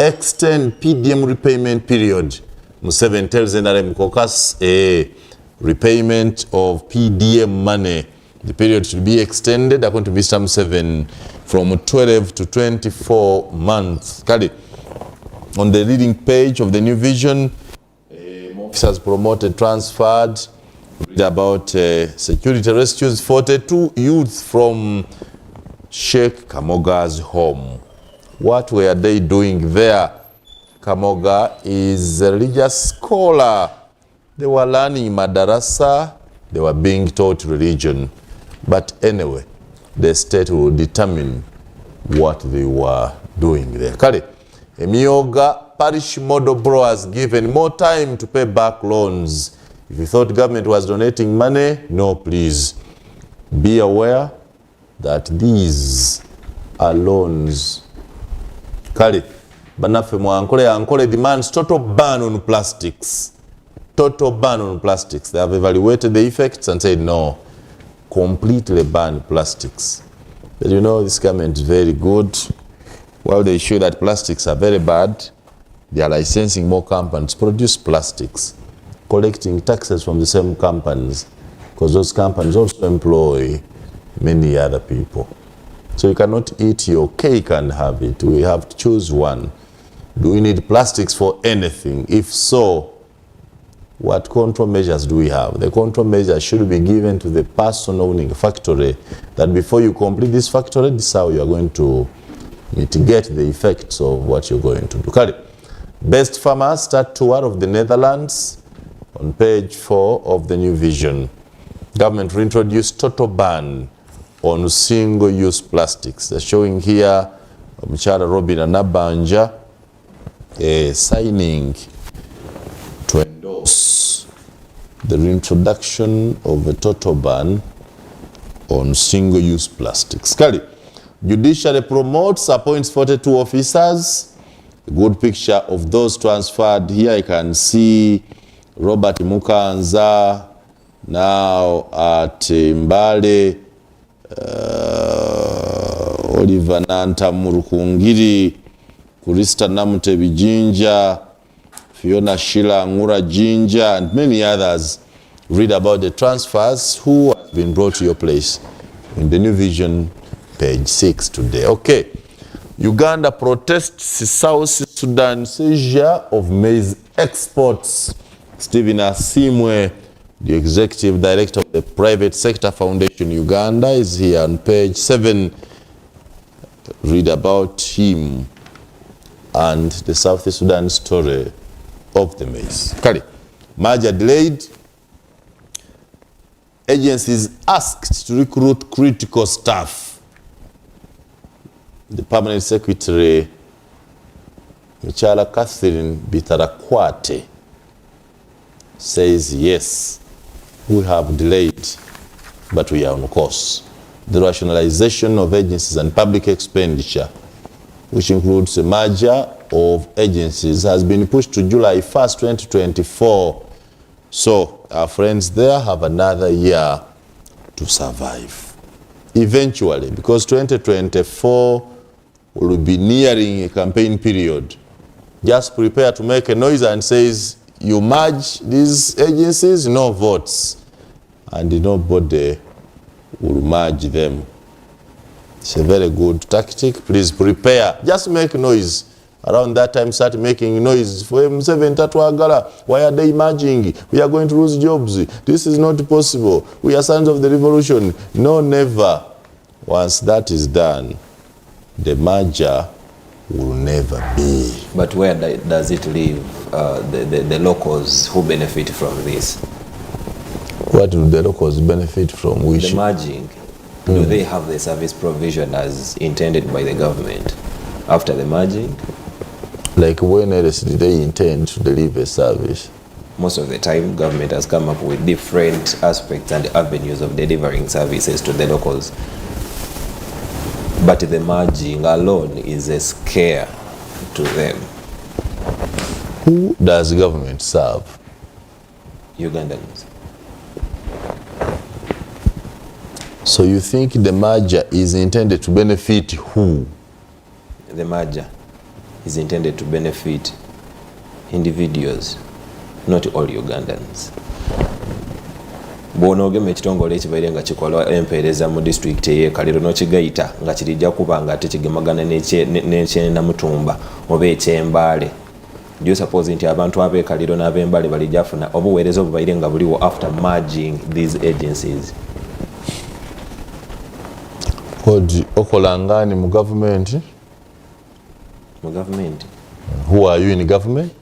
extend PDM repayment period. Museveni tells NRM caucus a repayment of PDM money. The period should be extended, according to Mr. Museveni, from 12 to 24 months. Kali, on the leading page of the New Vision, officers promoted, transferred. Read about security rescues 42 youth from Sheikh Kamoga's home. What were they doing there? Kamoga is a religious scholar. They were learning madarasa, they were being taught religion. But anyway, the state will determine what they were doing there. Kale, Emioga parish model borrowers given more time to pay back loans. If you thought government was donating money, no, please. Be aware that these are loans. Kale, banafe mwankole demands total ban on plastics. Total ban on plastics. They have evaluated the effects and said no. Completely ban plastics. But you know, this government is very good. While they show that plastics are very bad, they are licensing more companies to produce plastics, collecting taxes from the same companies, because those companies also employ many other people. So you cannot eat your cake and have it. We have to choose one. Do we need plastics for anything? If so, what control measures do we have? The control measures should be given to the person owning a factory, that before you complete this factory, this is how you are going to mitigate the effects of what you're going to do. Kali, best farmers start tour of the Netherlands on page 4 of the New Vision. Government reintroduced total ban on single-use plastics. They're showing here Mchara Robin Anabanja signing to endorse the reintroduction of a total ban on single-use plastics. Kali, judiciary promotes, appoints 42 officers. A good picture of those transferred. Here I can see Robert Mukanza now at Mbale, Oliver Nanta Murukungiri, Kurista Namutebi Jinja, Fiona Shila Ngura Jinja, and many others. Read about the transfers who have been brought to your place in the New Vision, page 6 today. Okay. Uganda protests South Sudan seizure of maize exports. Stephen Asimwe, the executive director of the Private Sector Foundation Uganda, is here on page 7. Read about him and the South Sudan story of the maize. Kali, merger delayed. Agencies asked to recruit critical staff. The permanent secretary, Michala Catherine Bitarakwate, says yes, we have delayed, but we are on course. The rationalization of agencies and public expenditure, which includes a merger of agencies, has been pushed to July 1st, 2024. So our friends there have another year to survive. Eventually, because 2024 will be nearing a campaign period, just prepare to make a noise and says, you merge these agencies, no votes, and nobody will merge them. It's a very good tactic. Please prepare. Just make noise. Around that time, start making noise. For M7 Tatwagala, why are they merging? We are going to lose jobs. This is not possible. We are sons of the revolution. No, never. Once that is done, the merger will never be. But where does it leave the locals who benefit from this? What do the locals benefit from? The merging. Do they have the service provision as intended by the government after the merging? Like when else did they intend to deliver service? Most of the time, government has come up with different aspects and avenues of delivering services to the locals. But the merging alone is a scare to them. Who does government serve? Ugandans. So you think the merger is intended to benefit who? The merger. is intended to benefit individuals, not all Ugandans. Bw'onoogema ekitongole ekibaire nga kikola empeereza mu disitulikiti ey'e Kaliro n'okigayita nga kirijja kuba nga tekigemagana n'ekyenamutumba oba ekyembaale, do you suppose nti abantu ab'e Kaliro n'ab'embaale balijja funa obuweereza obubaire nga buliwo after merging these agencies? Kodi okolangani mu government? Mu government. Who are you in government?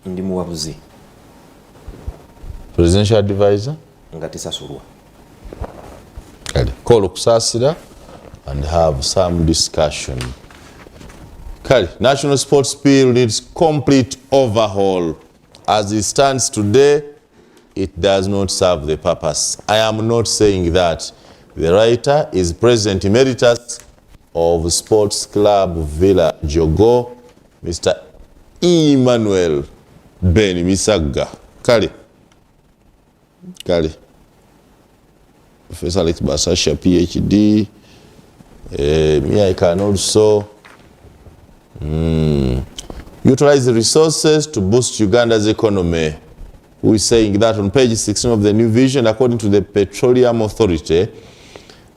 Ndi muwabuzi. Presidential advisor? Nga tisasulwa. Kale, call okusasira and have some discussion. Kale, national sports bill needs complete overhaul. As it stands today, it does not serve the purpose. I am not saying that. The writer is President Emeritus of Sports Club Villa Jogo, Mr. Emmanuel Ben Misaga. Kale. Professor Alex Basasha, PhD. Me, I can also utilize the resources to boost Uganda's economy. Who is saying that on page 16 of the new vision, according to the Petroleum Authority,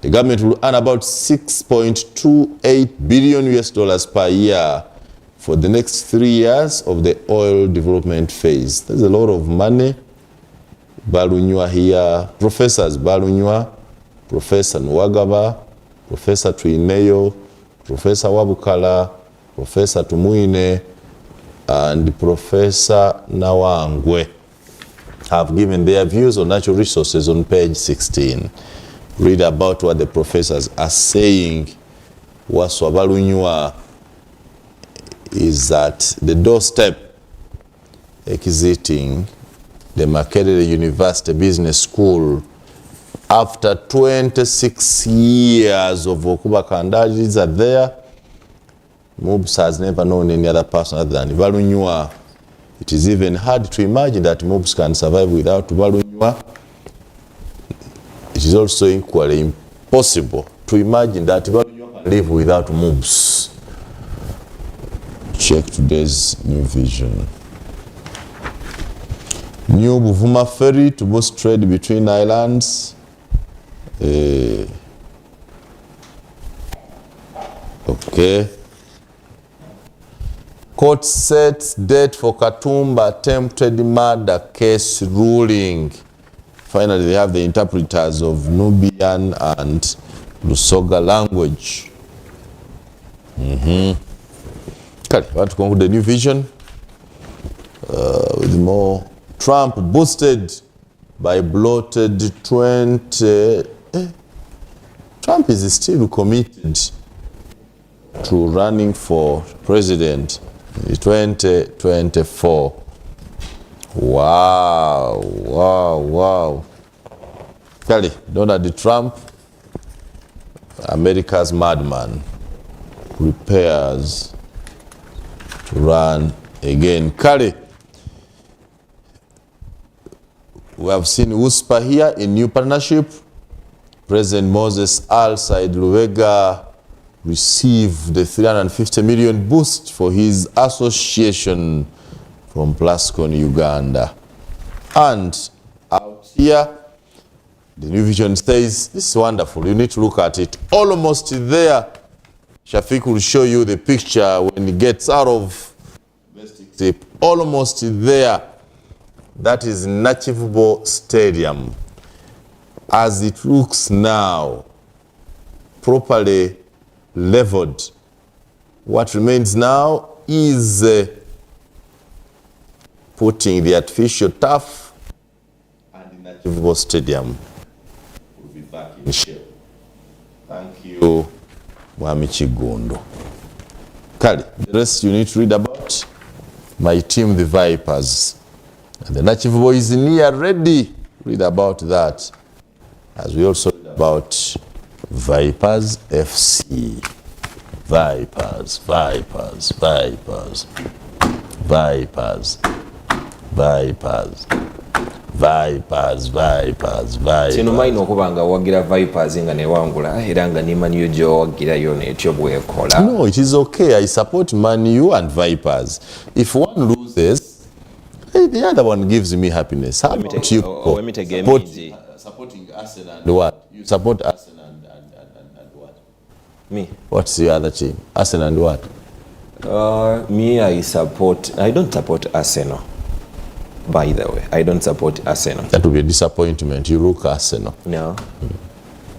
the government will earn about 6.28 billion US dollars per year for the next 3 years of the oil development phase. There's a lot of money. Balunywa here, professors Balunywa, Professor Nwagaba, Professor Twineyo, Professor Wabukala, Professor Tumuine, and Professor Nawangwe have given their views on natural resources on page 16. Read about what the professors are saying. Waswa Balunywa is at the doorstep exiting the Makerere University Business School after 26 years of Okuba Kandalis are there. Mubs has never known any other person other than Balunywa. It is even hard to imagine that Mubs can survive without Balunywa. It is also equally impossible to imagine that Balunywa can live without Mubs. Check today's new vision. New Buvuma ferry to boost trade between islands. Okay. Court sets date for Katumba attempted murder case ruling. Finally, they have the interpreters of Nubian and Lusoga language. Okay, I want to conclude the new vision with more. Trump boosted by bloated 20. Trump is still committed to running for president in 2024. Wow. Kelly, Donald Trump, America's madman, prepares to run again. Kelly, we have seen WUSPA here in new partnership. President Moses Al-Said Luwega received the 350 million boost for his association from Plascon, Uganda. And out here, the new vision says, this is wonderful, you need to look at it. Almost there. Shafiq will show you the picture when he gets out of domestic tape. Almost there. That is Nachivubo Stadium. As it looks now, properly leveled. What remains now is putting the artificial turf, and the Nachivubo Stadium will be back in shape. Thank you, Mwami Chigundo. Kali, the rest you need to read about. My team, the Vipers. And the Nachivubo is near ready. Read about that. As we also read about Vipers FC. Vipers. Vipers. Kino maino okubanga wagira Vipers nga newangula era nga ni Man U gyo wagirayo netyo bwekola. No, it is okay. I support Man U and Vipers. If one loses, the other one gives me happiness. How about you? Supporting Arsenal and what? You support Arsenal and what? Me. What's the other team? Arsenal and what? Me, I don't support Arsenal. By the way, I don't support Arsenal. That would be a disappointment. You look Arsenal. No.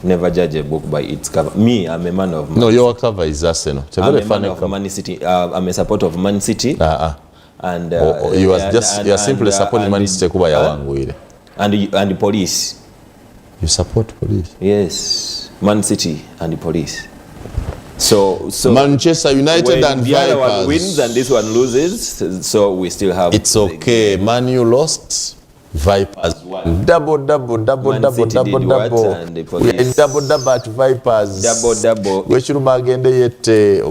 Never judge a book by its cover. Me, I'm a man of Man No, your cover is Arsenal. I'm a man of Man City. I'm a supporter of Man City. And you are simply supporting Man City kuba yawanguire. And the Police. You support Police? Yes. Man City and the Police. So Manchester United and the other Vipers one wins and this one loses, so we still have. It's okay. Man U lost, Vipers won. Double. We are in double at Vipers. Double. We should magende yete.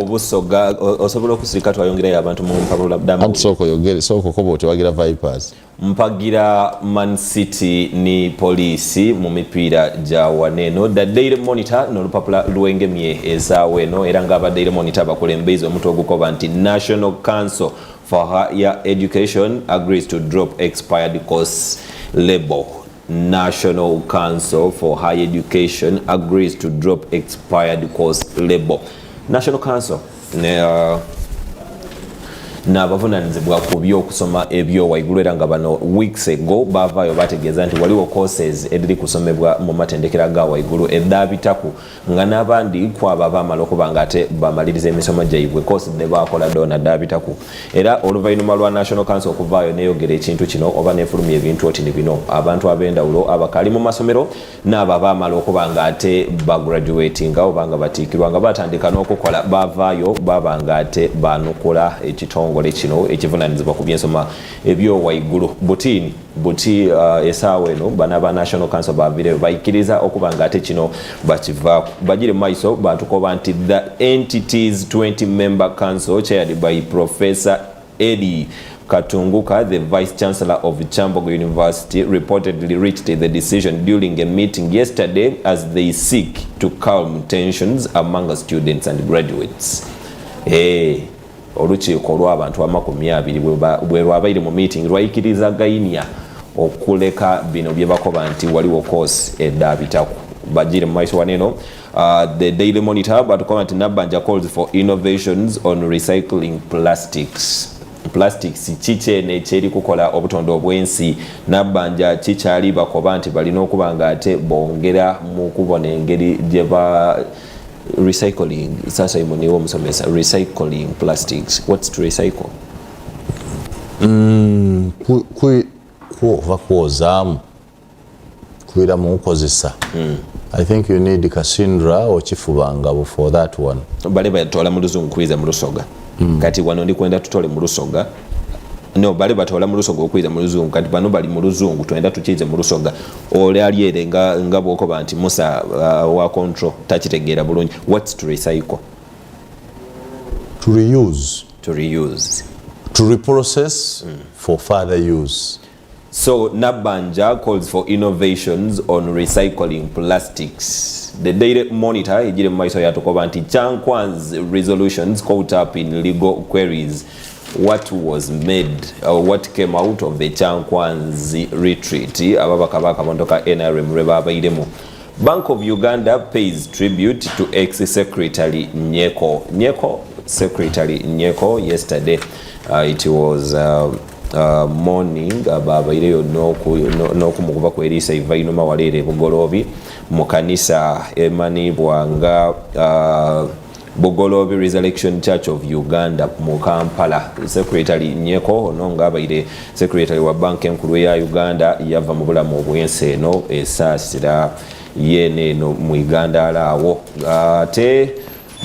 Obusoga osobola okusirika twayongerayo abantu mu mpapula damu. Ansoko yogere soko kobo tewagira Vipers. Mpagira Man City ni Police mu mipiira gya waneno. The Daily Monitor n'olupapula lwengemye ezaweno era nga aba Daily Monitor bakulembeze omuntu ogukoba nti National Council for Higher Education agrees to drop expired course label. National Council for Higher Education agrees to drop expired course label. National Council n'abavunanyizibwa ku by'okusoma ebyowaigulu era nga bano weeks ago bavaayo bategeeza nti waliwo courses ediri kusomebwa mu matendekero ga waigulu edaabitaku nga n'abandi kwabo abaamala okuba nga ate bamaliriza emisomo gyaibwe course ne baakola doona daabitaku era oluvannyuma lwa National Council okuvaayo neeyogera ekintu kino oba neefulumya ebintu oti ne bino abantu ab'endawulo abakali mu masomero n'abo abaamala okuba nga ate bagraduatinga oba nga batiikirwa nga batandika n'okukola bavaayo baba nga ate banukula ekitongole kino ekivunanyizibwa ku byensoma ebyowaigulu buti esaawa eno bana ba National Council bavireyo baikiriza okuba nga ate kino bakivaako bagire maiso batukoba nti the entities 20 member council chaired by Professor Eddie Katunguka, the Vice Chancellor of Chambogo University, reportedly reached the decision during a meeting yesterday as they seek to calm tensions among students and graduates. Olukiiko olw'abantu amakumi abiri bwe lwabaire mu meeting lwayikiriza gainia okuleka bino bye bakoba nti waliwo course edaabitaku bagire mu maiso waneno. The Daily Monitor batukoba nti Nabbanja calls for innovations on recycling plastics kikyene ekyeri kukola obutondo obw'ensi. Nabbanja kikyali bakoba nti balina okuba nga ate bongera mu kubona engeri gye ba recycling. Sasa imoniwo musomesa recycling plastics. What's to recycle? Kuozaamu kuira mu nkozesa. I think you need kasindra or chifubangabo for that one. Bale batola mu luzungu kwiza mu lusoga. Kati wano ndi kwenda tutole mu lusoga. No, bale batola mu lusoga okwiza mu luzungu kati bano bali mu luzungu twenda tukize mu lusoga. Ole aliere nga bwokoba nti Musa wa control takitegeera bulungi. What's to recycle? To reuse. To reprocess for further use. So Nabbanja calls for innovations on recycling plastics. The Daily Monitor ejire mu maiso yatukoba nti Chankwan's resolutions caught up in legal queries. What was made or what came out of the Chankwan's retreat ababaka bakamondoka NRM rebabairemu. Bank of Uganda pays tribute to ex-secretary Nyeko Secretary Nyeko yesterday. It was morning ababaireyo n'okumukuba kweriisa ivainuma waleere bugoloobi mu kanisa emanibwa nga Bugolobi Resurrection Church of Uganda mu Kampala. Secretary Nyeko ono nga abaire secretary wa bank enkulu ya Uganda yava mu bulamu obwensi eno esaasira yeneno mu Uganda alaawo ate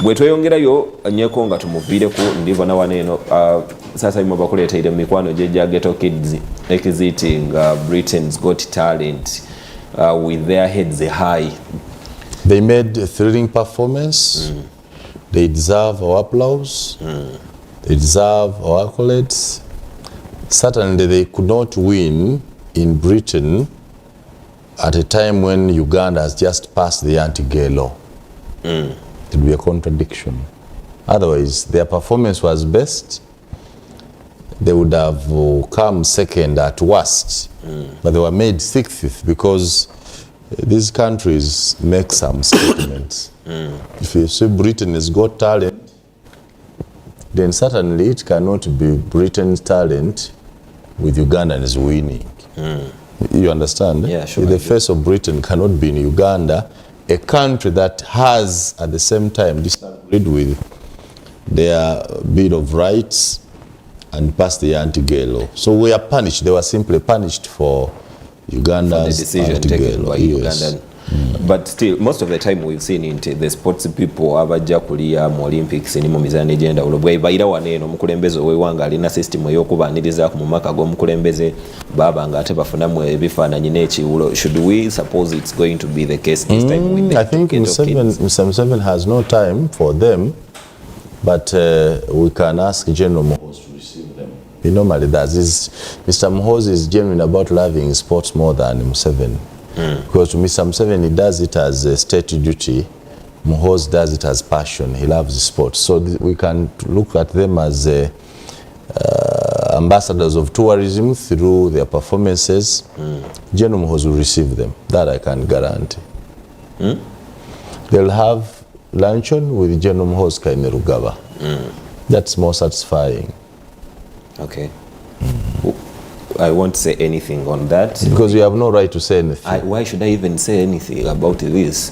bwe tweyongerayo Nyeko nga tumuviireko ndibona waneno sasa imo bakuleetaire mu mikwano gye Ghetto Kids exiting Britain's Got Talent with their heads high. They made a thrilling performance. They deserve our applause. They deserve our accolades. Certainly they could not win in Britain at a time when Uganda has just passed the anti-gay law. It would be a contradiction. Otherwise, their performance was best. They would have come second at worst, but they were made sixth because these countries make some statements. If you say Britain has got talent, then certainly it cannot be Britain's talent with Ugandans winning. You understand? Yeah, sure. The face of Britain cannot be in Uganda, a country that has at the same time disagreed with their Bill of Rights and passed the anti-gay law. So we are punished. They were simply punished for Uganda's decision taken by Ugandan. But still, most of the time we've seen it, the sports people abajja kulia mu Olympics ni mu mizano egyenda olubwe bayira waneno omukulembeze ow'eggwanga alina system ey'okubaaniriza mu maka g'omukulembeze baba nga ate bafunamu ebifaananyi n'ekiwulo. Should we suppose it's going to be the case this time with the I think Mr. Museveni has no time for them, but we can ask General Muhoozi to receive them. He normally does. Mr. Muhoozi is genuine about loving sports more than Museveni. Because to Mr. Museveni, he does it as a state duty. Muhoozi does it as passion. He loves sports. So we can look at them as ambassadors of tourism through their performances. General Muhoozi will receive them. That I can guarantee. They'll have luncheon with General Muhoozi Kainerugaba. That's more satisfying. Okay. I won't say anything on that. Because you have no right to say anything. Why should I even say anything about this?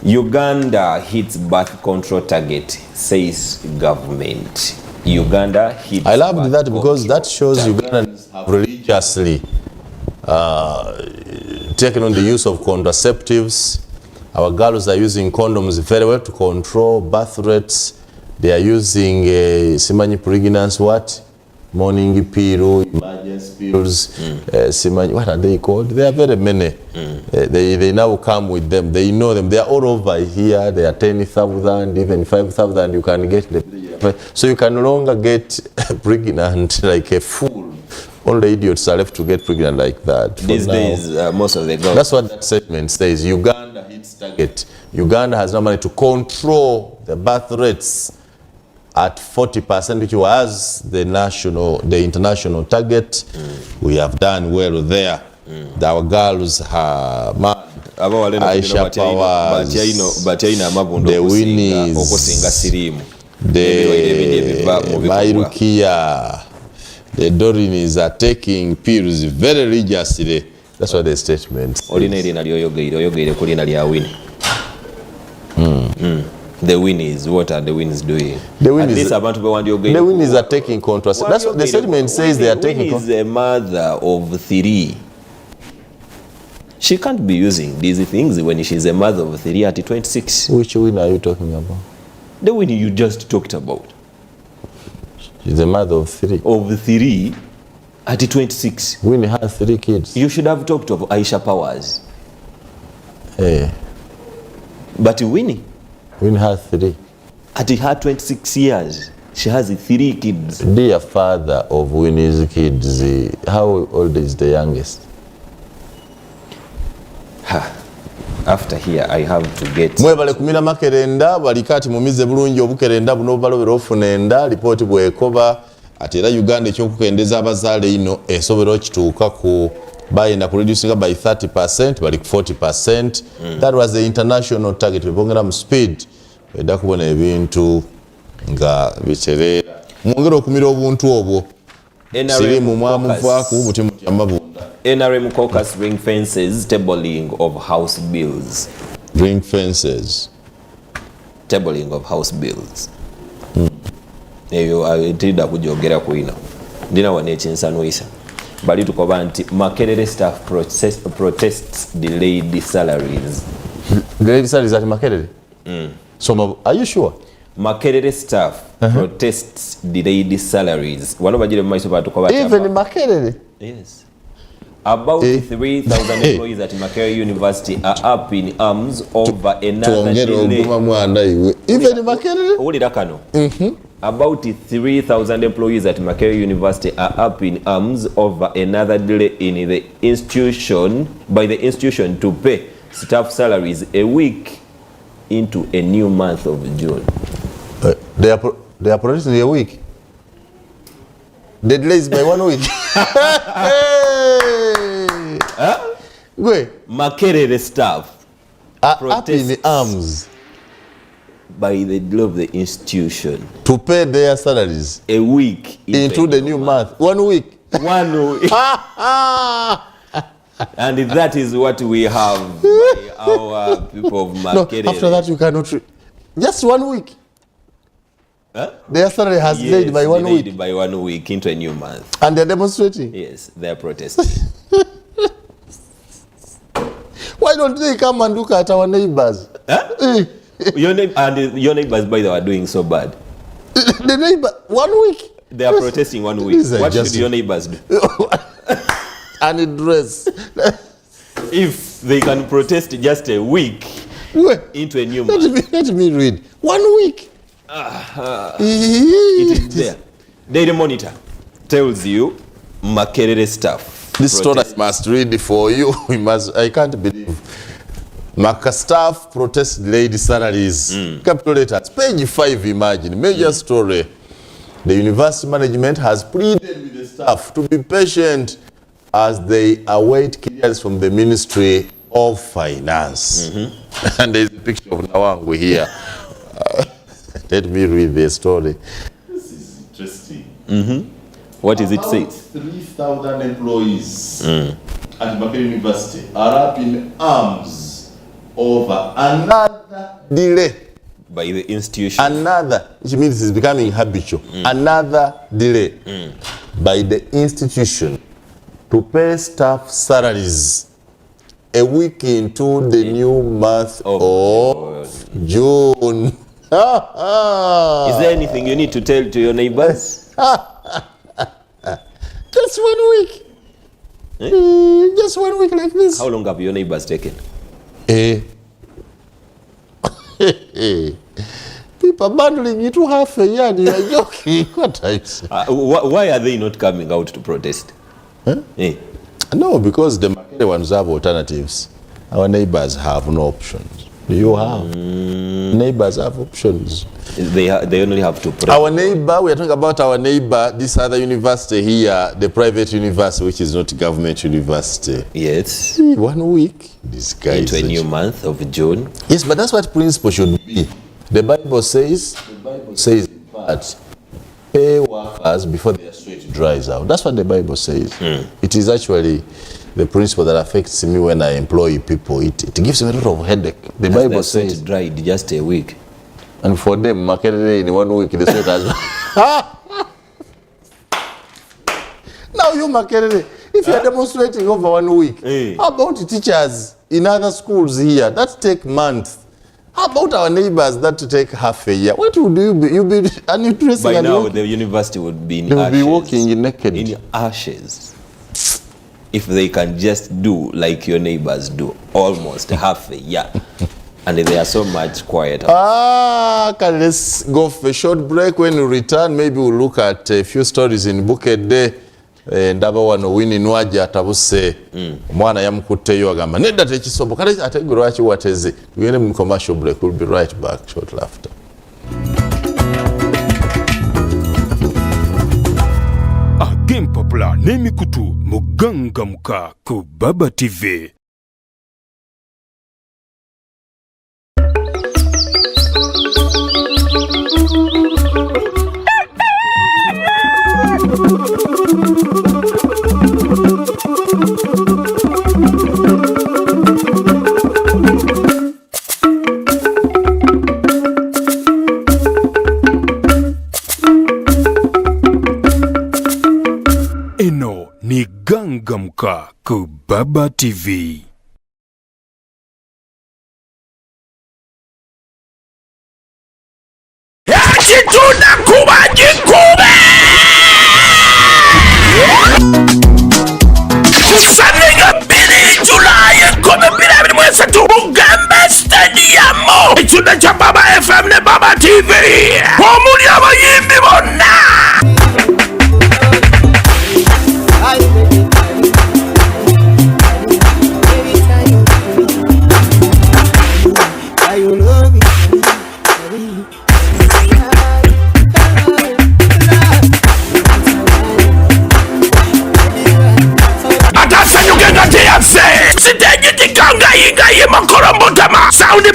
Uganda hits birth control target, says government. Uganda hits I loved that because that shows Ugandans have religiously taken on the use of contraceptives. Our girls are using condoms very well to control birth rates. They are using simanyi pregnancy what? Morning pill, emergency pills, what are they called? There are very many. They now come with them. They know them. They are all over here. They are 10,000, even 5,000. You can get them. So you can no longer get pregnant like a fool. All the idiots are left to get pregnant like that. These days, most of the girls. That's what that statement says. Uganda hits target. Uganda has now managed to control the birth rates at 40%, which was the international target. We have done well there. Our girls have Aisha Powers, the Winnies, the Mairukia, the Dorinis are taking pills very religiously. That's what the statement says. The Winnies, what are the Winnies doing? The Winnies are taking contraceptives. That's what the statement says. They are taking. The Winnie is a mother of 3. She can't be using these things when she's a mother of 3 at 26. Which Winnie are you talking about? The Winnie you just talked about. She's a mother of 3. Of 3 at 26. Winnie has 3 kids. You should have talked of Aisha Powers. Hey. But Winnie has 3. At her 26 years, she has 3 kids. Dear father of Winnie's kids, how old is the youngest? After here, I have to get... Mwebale kumina makerenda, walikati mumize bulungi obukerenda buno balobera ofunenda, ripoti bwekoba, atera Uganda ekyokukendeza abazaale ino esobera okituuka ku bayenda ku reducing by 30%, bali ku 40%. That was the international target. Bebongera mu speed. Eda kubona ebintu nga bicherera. Mwongera okumira obuntu obwo. Siri mu mwamuvaako obuti mu kyamabunda. NRM caucus ring fences, tabling of house bills. Ring fences. Tabling of house bills. Eyo atida kujogera kuina. Ndina wane chinsanuisa. Bali tukoba nti Makerere staff protests delayed salaries. Delayed salaries at Makerere? So are you sure? Makerere staff protests delayed salaries. Wano bajire maiso batukoba even in Makerere? Yes. About 3,000 employees at Makerere University are up in arms over another delay. Even in Makerere? Ulira kano. About 3,000 employees at Makerere University are up in arms over another delay in the institution to pay staff salaries a week into a new month of June. They are protesting a week. The delay is by 1 week. Huh? Go. Makerere staff are up in the arms by the delay of the institution to pay their salaries a week into the new month. 1 week. 1 week. And that is what we have by our people of Makerere. No, after that you cannot. Just 1 week. Huh? Their salary has delayed by 1 week. By 1 week into a new month. And they're demonstrating. Yes, they're protesting. Why don't they come and look at our neighbors? Huh? Your neighbors, by the way, are doing so bad. The neighbor, 1 week. They are protesting 1 week. What should your neighbors do? And dress. If they can protest just a week into a new month. Let me read. 1 week. It is there. Daily Monitor tells you Makerere staff. This story I must read for you. I can't believe. Maka staff protest delayed salaries. Capital letters. Page 5, imagine. Major story. The university management has pleaded with the staff to be patient as they await clearance from the Ministry of Finance. And there's a picture of Nawangu here. Let me read the story. This is interesting. What is it say? 3,000 employees at Makerere University are up in arms over another delay. By the institution. Another, which means it's becoming habitual. Another delay by the institution to pay staff salaries a week into the new month of June. Is there anything you need to tell to your neighbors? Just 1 week. Just 1 week like this. How long have your neighbors taken? People bundling it to half a year and you're joking. What I say? Why are they not coming out to protest? Huh? No, because the Makerere ones have alternatives. Our neighbors have no options. You have. Neighbors have options. They only have to protest. Our neighbor, we are talking about our neighbor, this other university here, the private university, which is not government university. Yes. 1 week. This guy into a new month of June. Yes, but that's what principle should be. The Bible says that pay workers before their sweat dries out. That's what the Bible says. It is actually the principle that affects me when I employ people. It gives me a lot of headache. The Bible says it dried just a week. And for them, Makerere in 1 week, the sweat has. Now you Makerere, if you are demonstrating over 1 week, how about teachers in other schools here that take months? How about our neighbors that take half a year? What would you be? You'll be uninteresting. By now, the university would be in ashes. They would be walking naked. In ashes. If they can just do like your neighbors do, almost half a year. And they are so much quieter. Let's go for a short break. When we return, maybe we'll look at a few stories in Bukedde. Ndaba wano wini nwaji atabuse mwana yamukuteyo agamba nedda tekisobo kale ate lwaki wateze. Tugende mu commercial break. We'll be right back shortly after. Game Popular n'emikutu muganga muka ku Baba TV. Eno ni gangamka ku Baba TV. Yakitunda kuba jikube Kusanega bili Julai kome bila bili mwese tu Uganda Stadium Ichunda cha Baba FM ne Baba TV Omuli abayimbi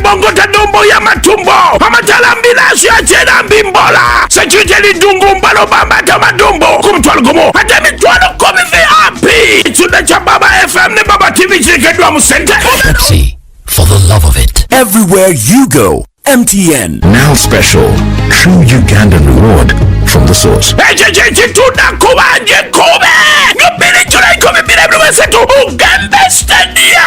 mbongota dombo ya matumbo amatalambiraso ya chera mbimbola security lidungu mbalo bamba tamadumbo kumtwalo gomo ate mitwalo komi VIP chunda cha Baba FM ne Baba TV chikeddwa mu center Pepsi, for the love of it. Everywhere you go, MTN. Now special, true Ugandan reward from the source. chitunda kubanje kube ngabili July komi bila blu wesetu Uganda Stadium.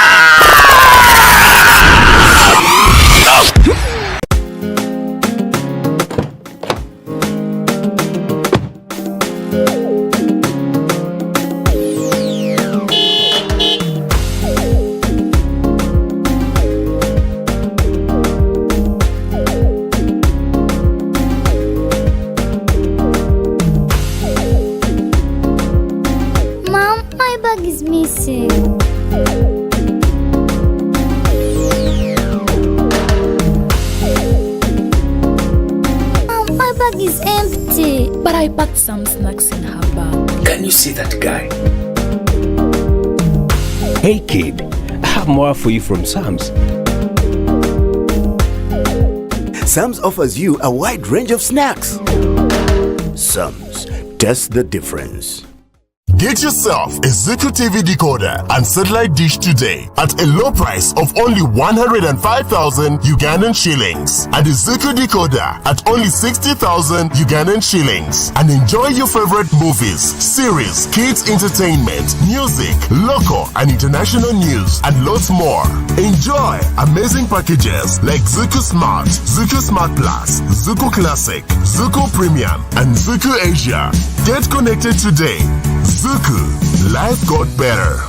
Is missing. My bag is empty. But I packed some snacks in her bag. Can you see that guy? Hey kid, I have more for you from Sam's. Sam's offers you a wide range of snacks. Sam's, taste the difference. Get yourself a Zuku TV decoder and satellite dish today at a low price of only 105,000 Ugandan shillings, and a Zuku decoder at only 60,000 Ugandan shillings, and enjoy your favorite movies, series, kids entertainment, music, local and international news, and lots more. Enjoy amazing packages like Zuku Smart, Zuku Smart Plus, Zuku Classic, Zuku Premium, and Zuku Asia. Get connected today. Zuku, life got better.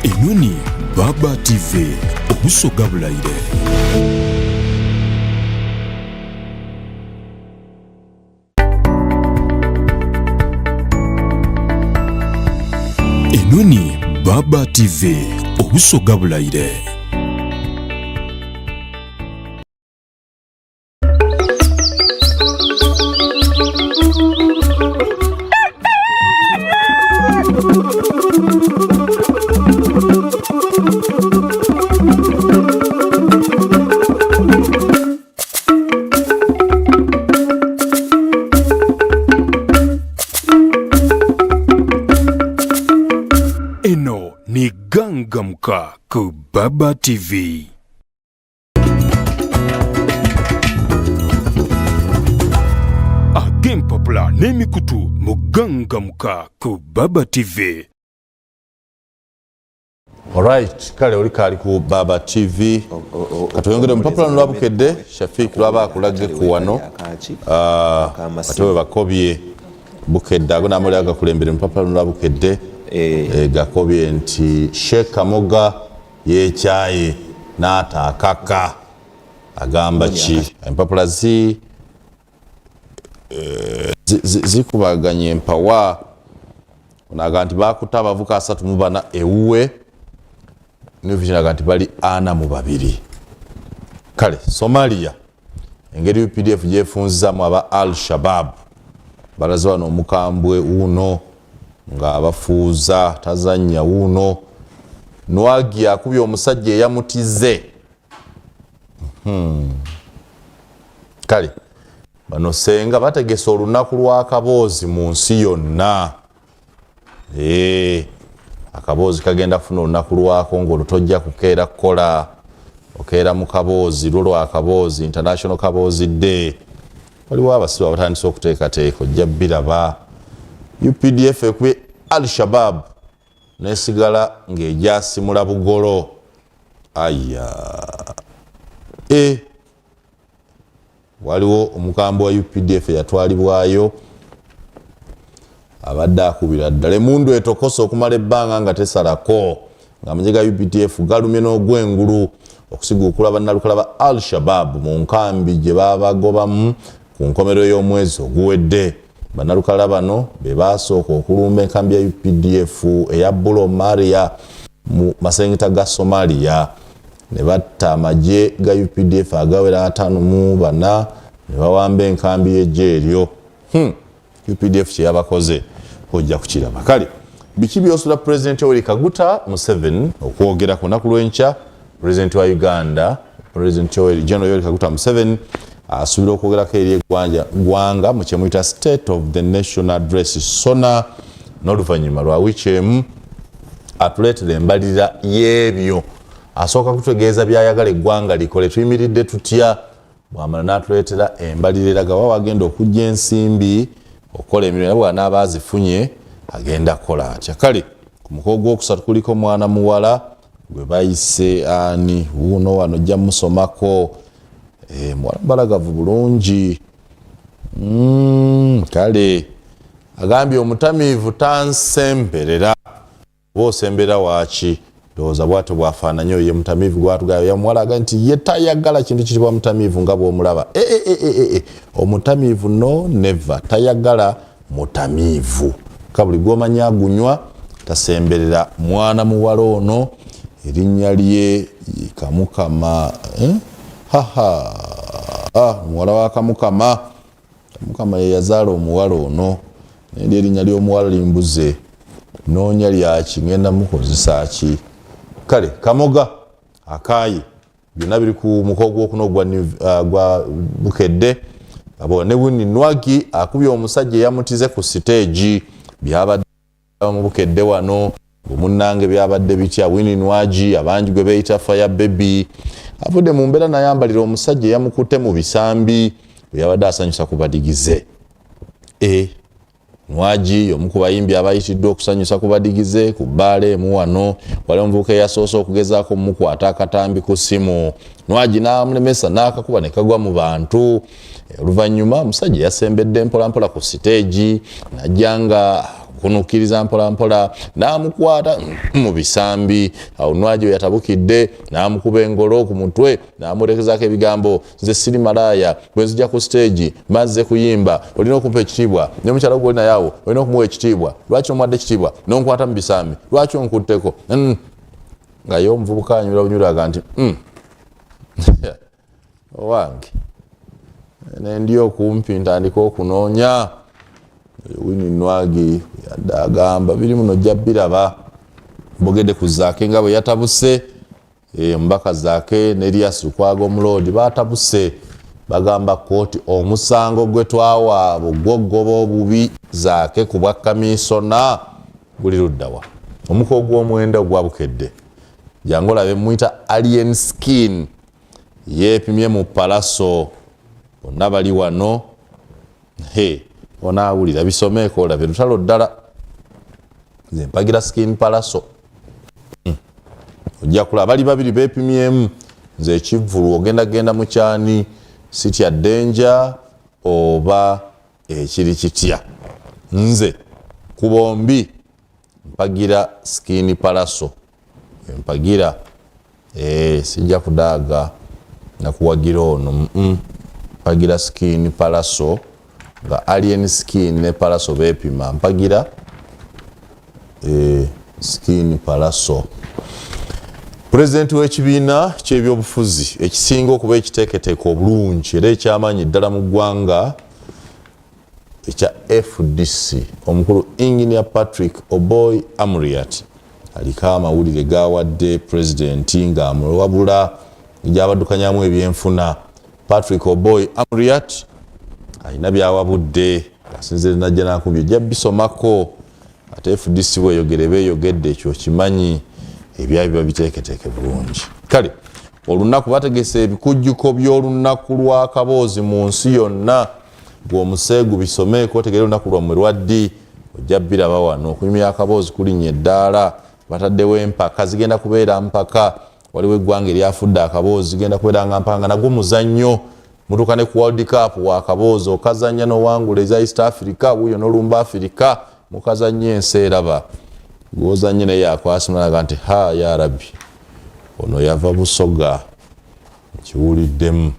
Inuni Baba TV, obusoga bulaire. Enoni Baba TV, obusoga bulaire. Eno ni gangamka ku Baba TV. Agempapula n'emikutu mu gangamka ku Baba TV. Alright, kale oli kali ku Baba TV. Katuyongere mpapula nolwabukedde Shafik lwaba akulage ku wano. Katowe bakobye bukedde agonamuli agakulembere mpapula nolwabukedde. Gakobye nti Sheikh Kamoga yekyaye n'ataakaka agamba ki empapula zikubaganye empawa onaga nti bakuta abavuka 34 ewuwe nivinaga nti bali 42. Kale Somalia engeri UPDF gyefunzizamu aba Al-Shabaab balaze wano omukambwe uno nga abafuuza tazanya wuno nwagi akubye omusajja eyamutize. Kale bano senga bategese olunaku lwa Kaboozi mu nsi yonna. Akaboozi kagenda funa olunaku lwako ng'olutojja kukeera kukola okeera mu Kaboozi lwa Kaboozi International Kaboozi Day. Waliwo abasibe abatandise okuteekateeka ojja biraba. UPDF ekubye Al-Shabaab nesigala ng'ejasimula bugolo. Waliwo omukambwe wa UPDF yatwalibwayo abadde akubira ddala emundu etokosa okumala ebbanga nga tesalako ng'amanyega UPDF galumye n'ogwengulu okusiguukula bannalukala ba Al-Shabaab mu nkambi gye babagobamu ku nkomerero y'omwezi oguwedde. Bannalukala bano be basooka okulumba enkambi ya UPDF eya Bulo Maria mu masengeta ga Somalia. ne batta amagye ga UPDF agawera 54 ne bawamba enkambi y'eggye eryo. UPDF kye yabakoze ojja kukiraba. Kale biki byosula President Yoweri Kaguta Museveni okwogera ku lunaku lw'enkya. President wa Uganda General Yoweri Kaguta Museveni asuubira okwogerako eri eggwanga mu kye muyita State of the Nation Address SONA n'oluvannyuma lwa wiiki emu atuleetera embalirira y'ebyo asooka kutegeeza byayagala eggwanga likole tuyimiridde tutya bw'amala n'atuleetera embalirira eraga wa wagenda okujja ensimbi okukola emirimu nabwe n'aba azifunye agenda kukola atya. Kale ku mukolo gw'okusatu kuliko mwana muwala gwe bayise ani wuuno wano ojja musomako mwala mbalagavu bulungi. Kale agambye omutamiivu tansemberera oba osemberera waaki ndowooza bw'atyo bwafaananye oyo ye mutamiivu gwatugaba yamuwala aga nti ye tayagala kintu kitibwa mutamiivu nga bw'omulaba. Omutamiivu no never tayagala mutamiivu ka buli gw'omanyi agunywa tasemberera. Mwana muwala ono erinnya lye Kamukama muwala wa Kamukama ye yazaala omuwala ono naye erinnya ly'omuwala limbuze noonya lyaki ngenda mukozesa ki. Kale Kamoga Akayi byonna biri ku mukolo gw'okuno gwa Bukedde. Ne Winnie Nwagi akubye omusajja eyamutize ku siteegi byabadde mu Bukedde wano munnange byabadde bitya. Winnie Nwagi abangi gwe beeyita Fire Baby avudde mu mbeera nayambalira omusajja eyamukutte mu bisambi yabadde asanyusa ku badigize. Nwagi omu ku bayimbi abayitiddwe okusanyusa ku badigize ku bbaala emu wano wali omuvubuka eyasoose okugezaako omukwata akatambi ku ssimu. Nwagi n'amulemesa n'akakuba ne kagwa mu bantu. Oluvannyuma omusajja yasembedde mpolampola ku siteegi najja nga kunukiriza mpolampola n'amukwata mu bisambi. Awo Nwagi we yatabukidde n'amukuba engolo ku mutwe n'amulekezaako ebigambo nze siri malaaya bwe nzija ku siteegi mazze kuyimba olina okumpa ekitiibwa ne mukyala gwe oli naye awo olina okumuwa ekitiibwa lwaki omuwadde ekitiibwa n'onkwata mu bisambi lwaki onkutteko nga ye omuvubuka anyumira bunyuraga nti owange nendi okumpi ntandika okunoonya. Winnie Nwagi yadde agamba biri muno ojja biraba mbogedde ku Zaake nga bwe yatabuse. Omubaka Zaake ne Elias Lukwago Omuloodi batabuse bagamba kooti omusango gwe twawa bugoggoba obubi Zaake ku bwa kamiisona guli luddawa. Omukolo gw'omwenda ogwa Bukedde jangu olabe muyita Alien Skin yeepimye mu Palaso bonna bali wano. Onaawulira bisomeeko olabe lutalo ddala nze mpagira Skin Palaso. Ojja kulaba bali babiri beepimyemu nze ekivvulu ogendagenda mu kyani sitya Danger oba ekiri kitya. Nze ku bombi mpagira Skin Palaso mpagira sijja kudaaga nakuwagira ono mpagira Skin Palaso nga Alien Skin ne Palaso beepima mpagira Skin Palaso. Pulezidenti w'ekibiina ky'ebyobufuzi ekisinga okuba ekiteeketeeke obulungi era ekyamaanyi ddala mu ggwanga ekya FDC omukulu Engineer Patrick Oboy Amuriat aliko amawulire gawadde pulezidenti ng'amulwabula gy'abaddukanyamu ebyenfuna. Patrick Oboy Amuriat alina byawabudde asinzire najja nakubye ojja bisomako ate FDC bweyogere beeyogedde ekyo kimanyi ebyayo biba biteeketeeke bulungi. Kale olunaku bategese ebikujjuko by'olunaku lwa kaboozi mu nsi yonna gw'omuseegu bisomeeko otegere olunaku lwammwe lwaddi ojja biraba wano. Okunyumya akaboozi kulinnya eddaala bataddewo empaka zigenda kubeera mpaka waliwo eggwanga eryafudde akaboozi zigenda kubeera nga mpaka nga nagwo muzannyo mutuuka ne ku World Cup wa kaboozi okazannya n'owangula eza East Africa wuyo n'olumba Africa mukazannya ensi eraba gwozannye naye yakwasimulaga nti ya rabbi ono yava Busoga kiwuliddemu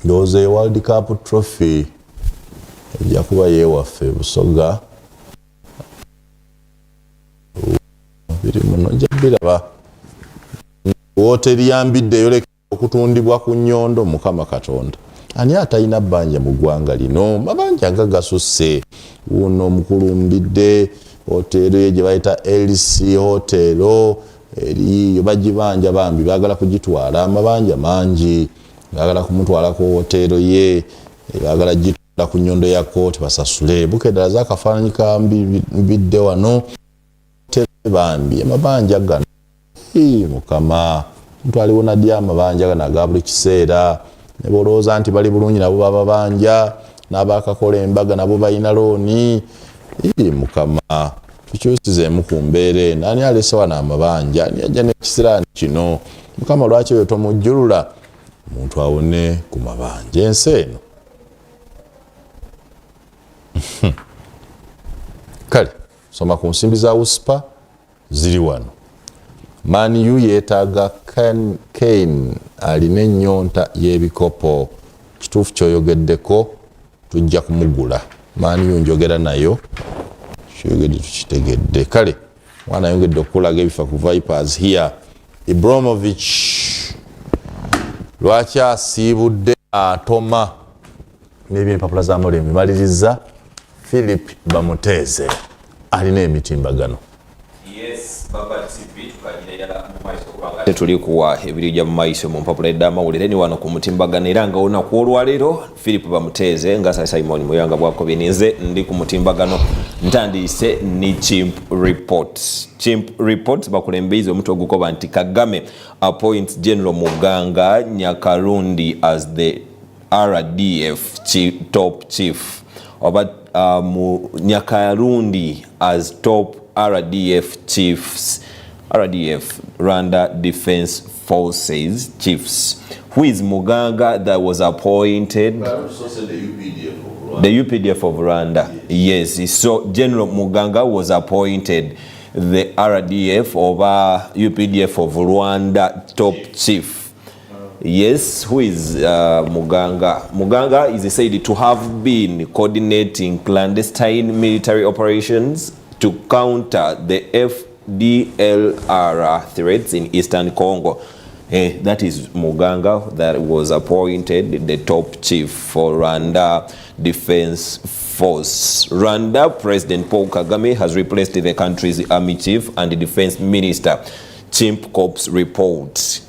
ndowooza e World Cup trophy ejja kuba yeewaffe Busoga biri muno nja biraba wooteri yambiddeyo leka okutundibwa ku nnyondo Mukama Katonda ani atalina bbanja mu ggwanga lino mabanja nga gasusse uno mukulumbidde hotelo gye bayita LC hotelo eriyo bagibanja bambi baagala kugitwala amabanja mangi baagala kumutwala ku hotelo ye baagala gitwala ku nnyondo ya kooti basasule bukedala zakafaananyi kambidde wano bambi amabanja gano Mukama muntu aliwo naddi amabanja gano aga buli kiseera ne bolowooza nti bali bulungi nabo bababanja n'abakakola embaga nabo balina looni Mukama tukyusizeemu ku mbeera eno ani alese wano amabanja ani ajja n'ekisiraani kino Mukama lwaki oyo tomujjulula omuntu awone ku mabanja ensi eno kale soma ku nsimbi za USPA ziri wano Man U yeetaaga Kane alina ennyonta y'ebikopo kituufu kyoyogeddeko tujja kumugula Man U njogera nayo kyogedde tukitegedde kale mwana ayongedde okulaga ebifa ku Vipers here Ibrahimovic lwaki asiibudde atoma n'ebyempapula z'amulembe maliriza Philip Bamuteeze alina emitimbagano. Yes, Baba TV tukagirira mu maiso kubanga tuli kuwa ebirija mu maiso mu mpapula ed'amawulire ni wano ku mutimbagano era nga ona ku olwaleero Philip Bamuteeze nga Simon Muyanga bwako bininze ndi ku mutimbagano ntandise ni Chimp Reports. Chimp Reports bakulembeize omuntu ogukoba nti Kagame appoints General Muganga Nyakarundi as the RDF top chief. Oba Nyakarundi as top RDF chiefs, RDF Rwanda Defense Forces chiefs. Who is Muganga that was appointed? The UPDF of Rwanda. Yes, so General Muganga was appointed the RDF over UPDF of Rwanda top chief. Yes, who is Muganga? Muganga is said to have been coordinating clandestine military operations to counter the FDLR threats in Eastern Congo. That is Muganga that was appointed the top chief for Rwanda Defense Force. Rwanda President Paul Kagame has replaced the country's army chief and the defense minister. Chimp Corps reports.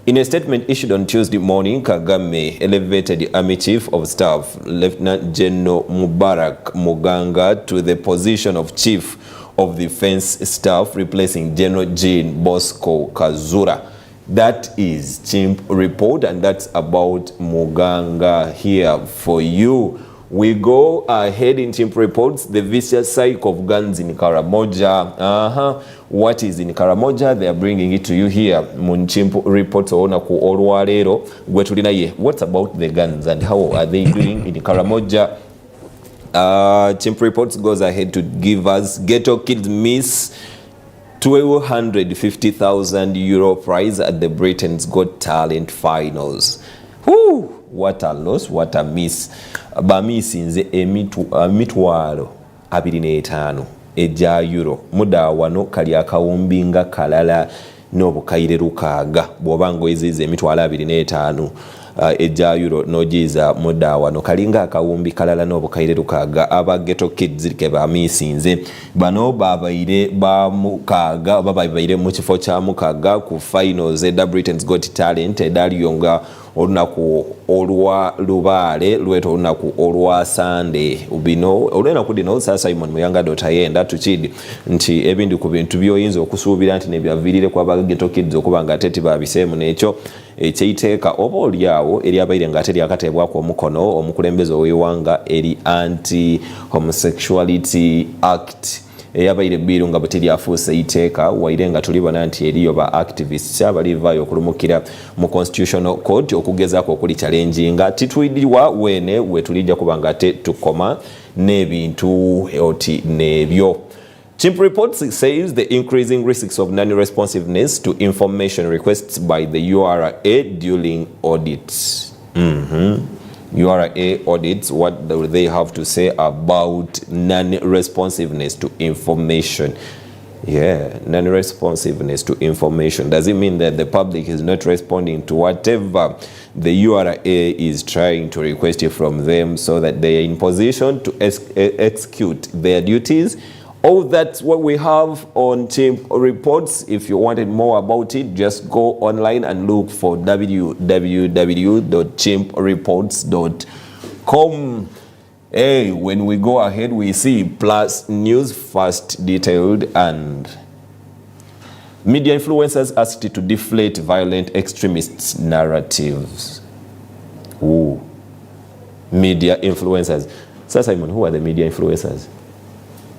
In a statement issued on Tuesday morning, Kagame elevated the Army Chief of Staff, Lieutenant General Mubarak Muganga, to the position of Chief of Defense Staff, replacing General Jean Bosco Kazura. That is Chimp Report, and that's about Muganga here for you. We go ahead in Chimp Reports, the vicious cycle of guns in Karamoja. What is in Karamoja? They are bringing it to you here. Mun Chimp Reports ona ku olwalero gwetulina ye. What about the guns and how are they doing in Karamoja? Chimp Reports goes ahead to give us Ghetto Kids miss €250,000 prize at the Britain's Got Talent finals. Whoo! What a loss, what a miss. Bamisinze emitwalo 25 eja euro muda wano kali akawumbi nga kalala n'obukayire lukaaga bw'oba ng'oyiziza emitwalo 25 eja euro n'ogiyiza muda wano kalinga akawumbi kalala n'obukayire lukaaga. Aba Ghetto Kids ke bamisinze bano babaire bamukaaga babaire mu kifo kya mukaaga ku finals eda Britain's Got Talent edaliyonga olunaku olwa lubaale lweto olunaku olwa Sunday ubino olunaku dino Simon Muyanga dotayenda tukidi nti ebindi ku bintu byoyinza okusuubira nti nebyavirire kwa ba Ghetto Kids okuba nga teti babisemu n'ekyo ekyiteeka oba olyawo eri abaire nga teri akatebwako omukono omukulembeze ow'eggwanga eri anti homosexuality act eyabaire biru nga buteri afuuse iteeka waire nga tulibona nti eriyo ba activists abalivayo okulumukira mu constitutional court okugezaako okuli challenginga titwidirwa wene wetulijja kuba nga tukoma n'ebintu oti nebyo. Chimp Reports says the increasing risks of non-responsiveness to information requests by the URA during audits. URA audits, what do they have to say about non-responsiveness to information? Yeah, non-responsiveness to information. Does it mean that the public is not responding to whatever the URA is trying to request from them so that they are in position to execute their duties? Oh, that's what we have on Chimp Reports. If you wanted more about it, just go online and look for www.chimpreports.com. Hey, when we go ahead, we see Plus News First Detailed and media influencers asked to deflate violent extremists' narratives. Ooh, media influencers. Sir Simon, who are the media influencers?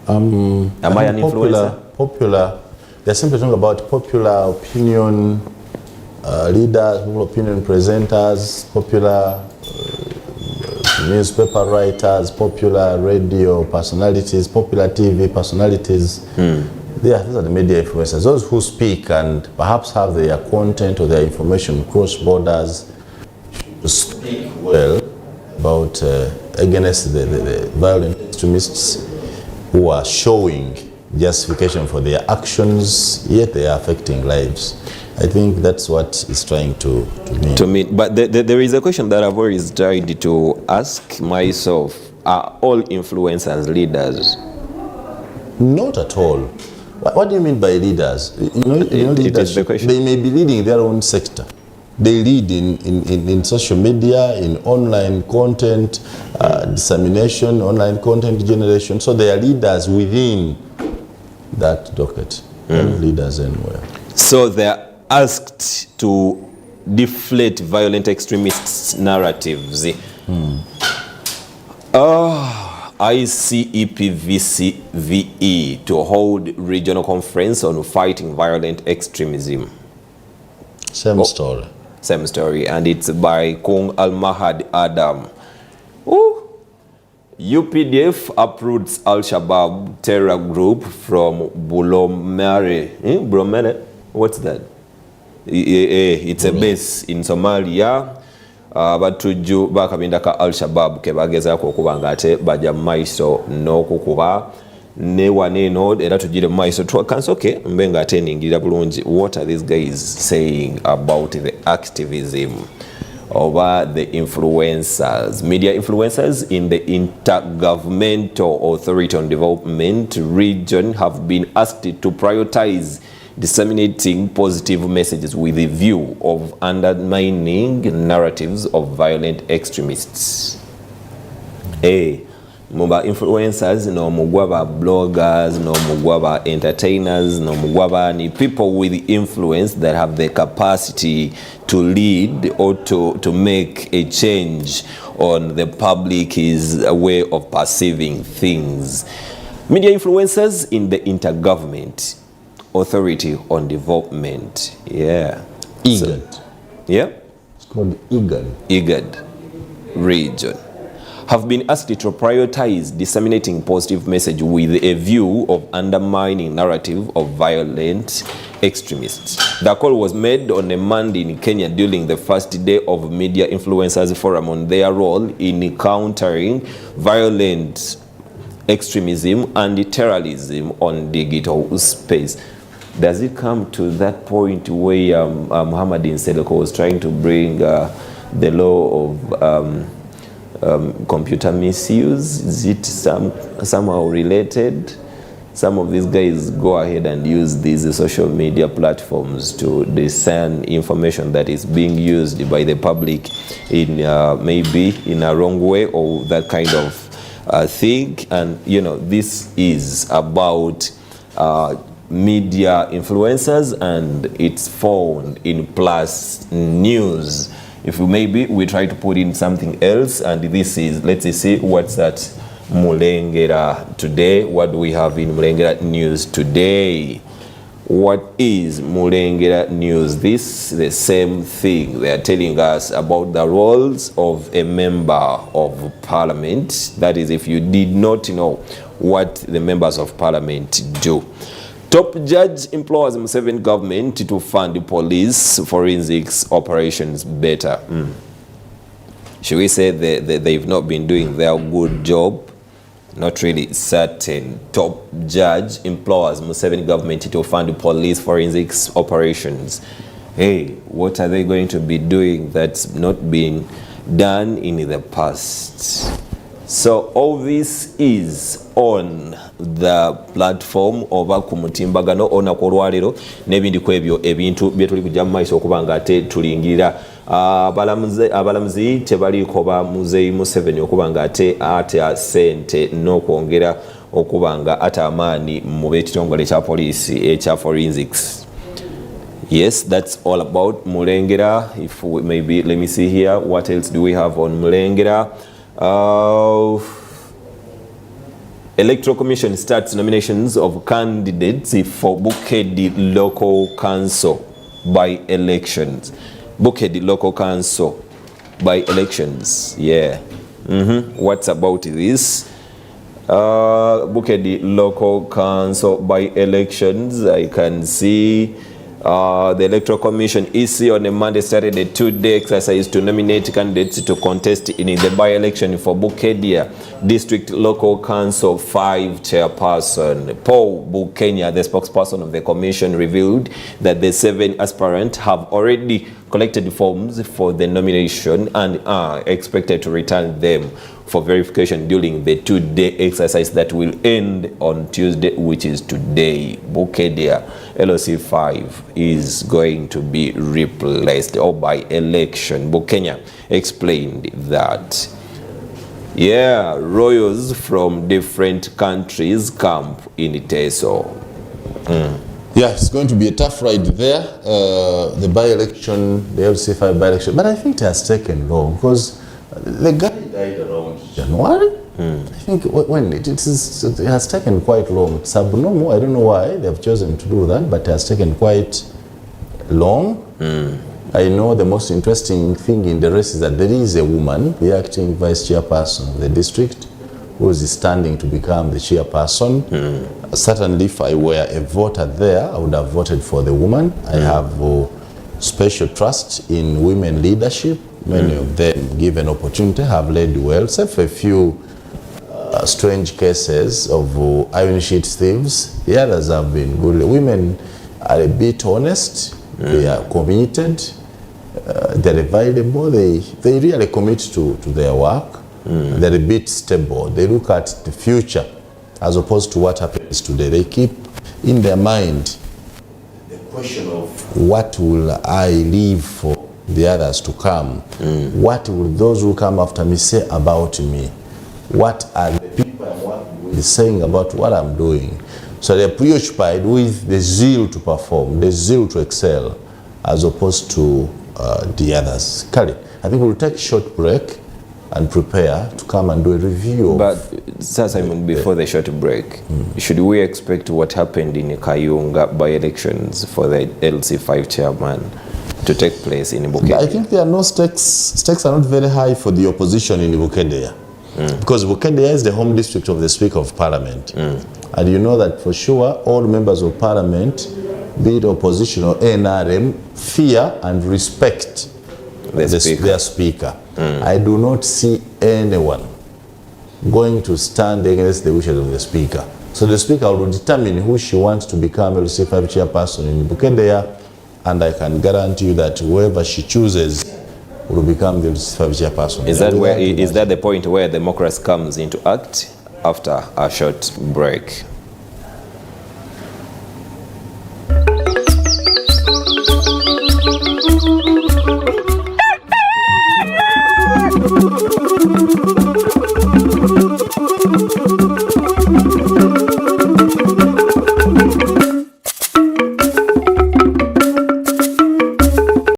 Am I an influencer? Popular. They're simply talking about popular opinion leaders, popular opinion presenters, popular newspaper writers, popular radio personalities, popular TV personalities. Yeah, these are the media influencers. Those who speak and perhaps have their content or their information cross borders to speak well about against the violent extremists who are showing justification for their actions, yet they are affecting lives. I think that's what it's trying to mean. But there is a question that I've always tried to ask myself. Are all influencers leaders? Not at all. What do you mean by leaders? Leaders, they may be leading their own sector. They lead in social media, in online content, dissemination, online content generation. So they are leaders within that docket. They're not leaders anywhere. So they're asked to deflate violent extremists' narratives. ICEPVCVE to hold regional conference on fighting violent extremism. Same story. Same story, and it's by Kung Al-Mahad Adam. Ooh. UPDF uproots Al-Shabaab terror group from Bulomare. Bulomare? What's that? It's a base in Somalia. Batuju bakabindaka Al-Shabaab kebagezaako okubanga ate baja maiso n'okukuba ne waneno era tujire maiso kansoke mbenga ate ningira bulungi. What are these guys saying about the activism over the influencers, media influencers in the Intergovernmental Authority on Development region have been asked to prioritize disseminating positive messages with a view of undermining narratives of violent extremists. Muba influencers, no mugwaba bloggers, no mugwaba entertainers, no mugwaba ni people with influence that have the capacity to lead or to make a change on the public's way of perceiving things. Media influencers in the Intergovernment Authority on Development. Yeah. IGAD. Yeah? It's called IGAD. IGAD region have been asked to prioritize disseminating positive message with a view of undermining narrative of violent extremists. The call was made on a Monday in Kenya during the first day of Media Influencers Forum on their role in countering violent extremism and terrorism on digital space. Does it come to that point where Muhammadin Seleko was trying to bring the law of computer misuse? Is it somehow related? Some of these guys go ahead and use these social media platforms to discern information that is being used by the public in maybe in a wrong way or that kind of thing. And this is about media influencers, and it's found in Plus News. If we try to put in something else, and this is, let's see, what's that Mulengera today? What do we have in Mulengera News today? What is Mulengera News? This is the same thing. They are telling us about the roles of a member of parliament. That is, if you did not know what the members of parliament do. Top judge implores Museveni government to fund the police forensics operations better. Should we say they've not been doing their good job? not really certain. Top judge implores Museveni government to fund police forensics operations. Hey, what are they going to be doing that's not been done in the past? So all this is on the platform oba ku mutimbagano ona kolwalero n'ebindi kwebyo ebintu byetuli kujja mu maiso okuba nga ate tulingirira abalamuzi tebaliko ba Muzeeyi Museveni okuba nga ate sente n'okwongera okuba nga ate amaani mu b'ekitongole kya poliisi ekya forensics. Yes, that's all about Mulengera. If we, maybe let me see here, what else do we have on Mulengera? Electoral Commission starts nominations of candidates for Bukedde local council by elections. Bukedde local council by elections. Yeah. What's about this? Bukedde local council by elections. I can see the Electoral Commission EC on a Monday started a 2-day exercise to nominate candidates to contest in the by-election for Bukedde District Local Council 5 chairperson. Paul Bukenya, the spokesperson of the commission, revealed that the 7 aspirants have already collected forms for the nomination and are expected to return them for verification during the 2-day exercise that will end on Tuesday, which is today. Bukedde LOC 5 is going to be replaced or by election. Bukenya explained that, yeah, royals from different countries camp in Teso. Yeah, it's going to be a tough ride there. The by-election, the LC5 by-election, but I think it has taken long because the guy died around January. I think when it has taken quite long. It's abnormal. I don't know why they have chosen to do that, but it has taken quite long. I know the most interesting thing in the race is that there is a woman, the acting vice chairperson of the district, who is standing to become the chairperson. Certainly, if I were a voter there, I would have voted for the woman. I have special trust in women leadership. Many of them, given opportunity, have led well, except for a few strange cases of iron sheet thieves. The others have been good. Women are a bit honest. They are committed. They're available. They really commit to their work. They're a bit stable. They look at the future as opposed to what happens today. They keep in their mind the question of what will I leave for the others to come? What will those who come after me say about me? What are the people I'm working with saying about what I'm doing? So they're preoccupied with the zeal to perform, the zeal to excel, as opposed to the others. Kali, I think we'll take a short break and prepare to come and do a review. But Sir Simon, before the short break, should we expect what happened in Kayunga by-elections for the LC5 chairman to take place in Bukedde? I think there are no stakes. Stakes are not very high for the opposition in Bukedde. Because Bukedde is the home district of the Speaker of Parliament. And you know that for sure all members of Parliament, be it opposition or NRM, fear and respect their Speaker. I do not see anyone going to stand against the wishes of the Speaker. So the Speaker will determine who she wants to become LC5 chairperson in Bukedde, and I can guarantee you that whoever she chooses will become the LC5 chairperson. Is that the point where democracy comes into act after a short break?